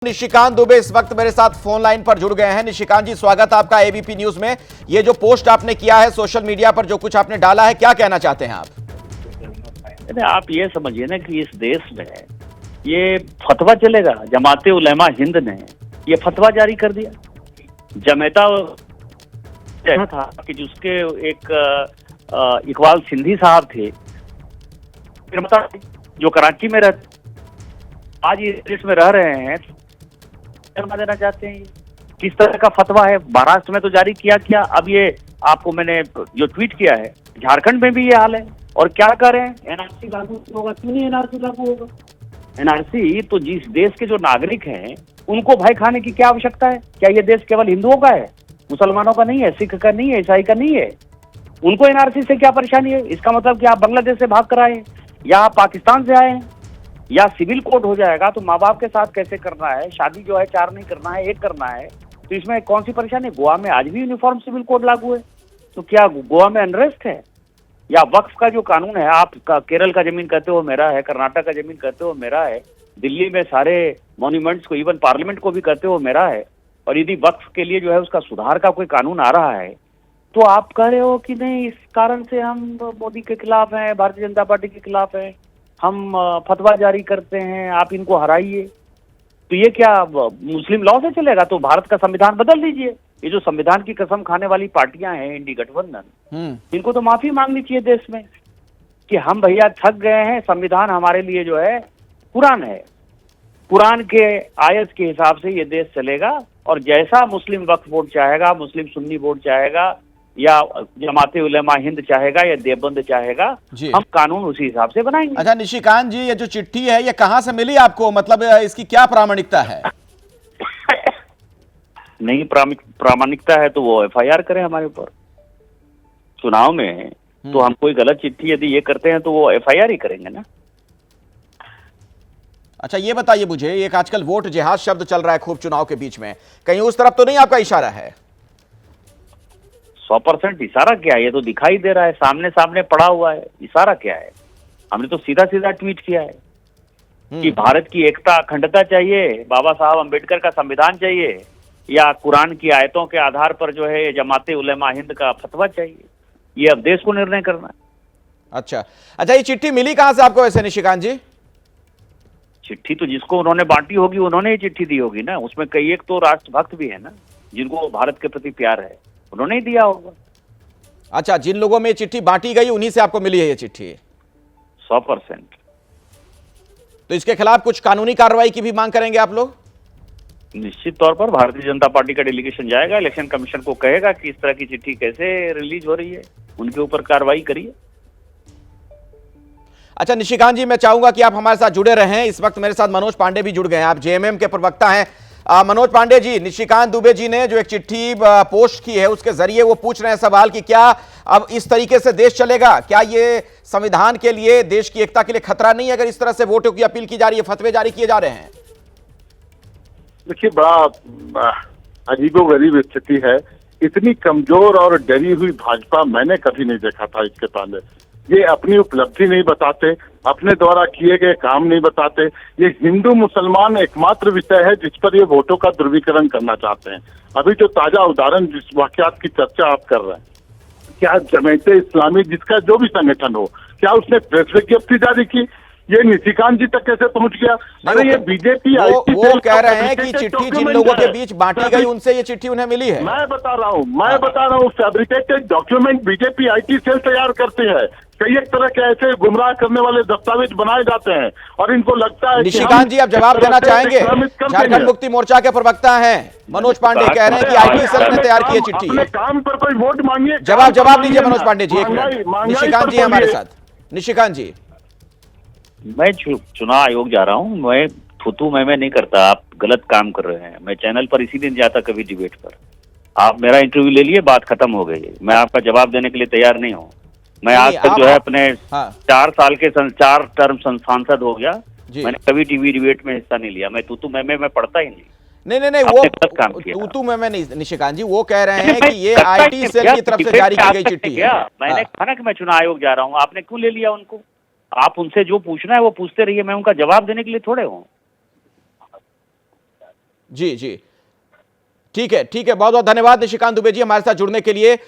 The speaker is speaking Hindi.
निशिकांत दुबे इस वक्त मेरे साथ फोन लाइन पर जुड़ गए हैं। निशिकांत जी, स्वागत है आपका एबीपी न्यूज में। ये जो पोस्ट आपने किया है सोशल मीडिया पर, जो कुछ आपने डाला है, क्या कहना चाहते हैं आप? आप ये समझिए ना कि इस देश में ये फतवा चलेगा। जमाते उलेमा हिंद ने ये फतवा जारी कर दिया। जमेता था कि जिसके एक इकबाल सिंधी साहब थे, जो कराची में रहते, आज इस देश में रह रहे हैं, करना देना चाहते हैं। किस तरह का फतवा है? महाराष्ट्र में तो जारी किया। अब ये आपको मैंने जो ट्वीट किया है, झारखंड में भी ये हाल है। और क्या कर रहे हैं? एनआरसी लागू होगा। क्यों नहीं एनआरसी लागू होगा? एनआरसी तो जिस देश के जो नागरिक हैं उनको भय खाने की क्या आवश्यकता है? क्या ये देश केवल हिंदुओं का है, मुसलमानों का नहीं है, सिख का नहीं है, ईसाई का नहीं है? उनको एनआरसी से क्या परेशानी है? इसका मतलब कि आप बांग्लादेश से भाग कर आए हैं या आप पाकिस्तान से आए हैं या सिविल कोड हो जाएगा तो माँ बाप के साथ कैसे करना है? शादी जो है 4 नहीं करना है, 1 करना है। तो इसमें कौन सी परेशानी है? गोवा में आज भी यूनिफॉर्म सिविल कोड लागू है। तो क्या गोवा में अनरेस्ट है? या वक्फ का जो कानून है, आप केरल का जमीन कहते हो मेरा है, कर्नाटक का जमीन कहते हो मेरा है, दिल्ली में सारे मॉन्यूमेंट्स को, इवन पार्लियामेंट को भी कहते हो मेरा है, और यदि वक्फ के लिए जो है उसका सुधार का कोई कानून आ रहा है तो आप कह रहे हो कि नहीं, इस कारण से हम मोदी के खिलाफ हैं, भारतीय जनता पार्टी के खिलाफ हैं, हम फतवा जारी करते हैं, आप इनको हराइए। तो ये क्या मुस्लिम लॉ से चलेगा? तो भारत का संविधान बदल दीजिए। ये जो संविधान की कसम खाने वाली पार्टियां हैं, इंडी गठबंधन, इनको तो माफी मांगनी चाहिए देश में कि हम भैया थक गए हैं। संविधान हमारे लिए जो है कुरान है, कुरान के आयत के हिसाब से ये देश चलेगा, और जैसा मुस्लिम वक्फ बोर्ड चाहेगा, मुस्लिम सुन्नी बोर्ड चाहेगा, या जमाते उलेमा हिंद चाहेगा, या देवबंद चाहेगा, हम कानून उसी हिसाब से बनाएंगे। अच्छा निशिकांत जी, ये जो चिट्ठी है ये कहां से मिली आपको? मतलब इसकी क्या प्रामाणिकता है? नहीं प्रामाणिकता है तो वो एफआईआर करें हमारे ऊपर। चुनाव में तो हम कोई गलत चिट्ठी यदि ये करते हैं तो वो एफआईआर ही करेंगे ना। अच्छा ये बताइए मुझे, एक आजकल वोट जिहाद शब्द चल रहा है खूब चुनाव के बीच में, कहीं उस तरफ तो नहीं आपका इशारा है? 100% इशारा क्या है? ये तो दिखाई दे रहा है, सामने सामने पड़ा हुआ है। इशारा क्या है? हमने तो सीधा सीधा ट्वीट किया है कि भारत की एकता अखंडता चाहिए, बाबा साहब अंबेडकर का संविधान चाहिए, या कुरान की आयतों के आधार पर जो है जमाते उलेमा हिंद का फतवा चाहिए। ये अब देश को निर्णय करना है। अच्छा ये चिट्ठी मिली कहां से आपको वैसे निशिकांत जी? चिट्ठी तो जिसको उन्होंने बांटी होगी उन्होंने ही चिट्ठी दी होगी ना। उसमें कई एक तो राष्ट्रभक्त भी है ना, जिनको भारत के प्रति प्यार है, उन्होंने ही दिया होगा। अच्छा, जिन लोगों में ये चिट्ठी बांटी गई उन्हीं से आपको मिली है ये चिट्ठी? 100%। तो इसके खिलाफ कुछ कानूनी कार्रवाई की भी मांग करेंगे आप लोग? निश्चित तौर पर भारतीय जनता पार्टी का डेलीगेशन जाएगा, इलेक्शन कमीशन को कहेगा कि इस तरह की चिट्ठी कैसे रिलीज हो रही है, उनके ऊपर कार्रवाई करिए। अच्छा निशिकांत जी, मैं चाहूंगा कि आप हमारे साथ जुड़े रहें। इस वक्त मेरे साथ मनोज पांडे भी जुड़ गए हैं, आप जेएमएम के प्रवक्ता हैं। मनोज पांडे जी, निशिकांत दुबे जी ने जो एक चिट्ठी पोस्ट की है उसके जरिए वो पूछ रहे हैं सवाल कि क्या अब इस तरीके से देश चलेगा? क्या ये संविधान के लिए, देश की एकता के लिए खतरा नहीं है अगर इस तरह से वोटों की अपील की जा रही है, फतवे जारी किए जा रहे हैं? देखिए, बड़ा अजीबोगरीब स्थिति है। इतनी कमजोर और डरी हुई भाजपा मैंने कभी नहीं देखा था इसके पहले। ये अपनी उपलब्धि नहीं बताते, अपने द्वारा किए गए काम नहीं बताते। ये हिंदू मुसलमान एकमात्र विषय है जिस पर ये वोटों का ध्रुवीकरण करना चाहते हैं। अभी जो ताजा उदाहरण जिस वाकयात की चर्चा आप कर रहे हैं, क्या जमाते इस्लामी जिसका जो भी संगठन हो, क्या उसने प्रेस विज्ञप्ति जारी की? ये निशिकांत जी तक कैसे पहुंच गया? अरे ये बीजेपी वो कह रहे हैं कि चिट्ठी जिन लोगों के बीच बांटी गई उनसे ये चिट्ठी उन्हें मिली है। मैं बता रहा हूँ fabricated document BJP IT cell तैयार करते हैं। कई एक तरह के ऐसे गुमराह करने वाले दस्तावेज बनाए जाते हैं और इनको लगता है। निशिकांत जी, आप जवाब देना चाहेंगे? झारखंड मुक्ति मोर्चा के प्रवक्ता हैं मनोज पांडे, कह रहे हैं कि आईटी सेल ने तैयार की है चिट्ठी। अपने काम पर कोई वोट मांगिए। जवाब दीजिए मनोज पांडे जी, एक मिनट। निशिकांत जी हमारे साथ। निशिकांत जी, मैं चुनाव आयोग जा रहा हूँ, मैं थूथू मैं नहीं करता। आप गलत काम कर रहे हैं। मैं चैनल पर इसी दिन जाता कभी डिबेट पर। आप मेरा इंटरव्यू ले लिए, बात खत्म हो गई। मैं आपका जवाब देने के लिए तैयार नहीं हूँ। मैं आज तक जो है अपने 4 साल के 4 टर्म सांसद हो गया, मैंने कभी टीवी डिबेट में हिस्सा नहीं लिया। मैं तूतू मैं पढ़ता ही नहीं। नहीं वो तूतू मैं नहीं। निशिकांत जी, वो कह रहे हैं कि ये आईटी सेल की तरफ से जारी की गई चिट्ठी है। मैंने कहा ना कि मैं चुनाव आयोग जा रहा हूँ, आपने क्यों ले लिया उनको? आप उनसे जो पूछना है वो पूछते रहिए, मैं उनका जवाब देने के लिए थोड़े हूँ। जी जी, ठीक है, बहुत बहुत धन्यवाद निशिकांत दुबे जी हमारे साथ जुड़ने के लिए।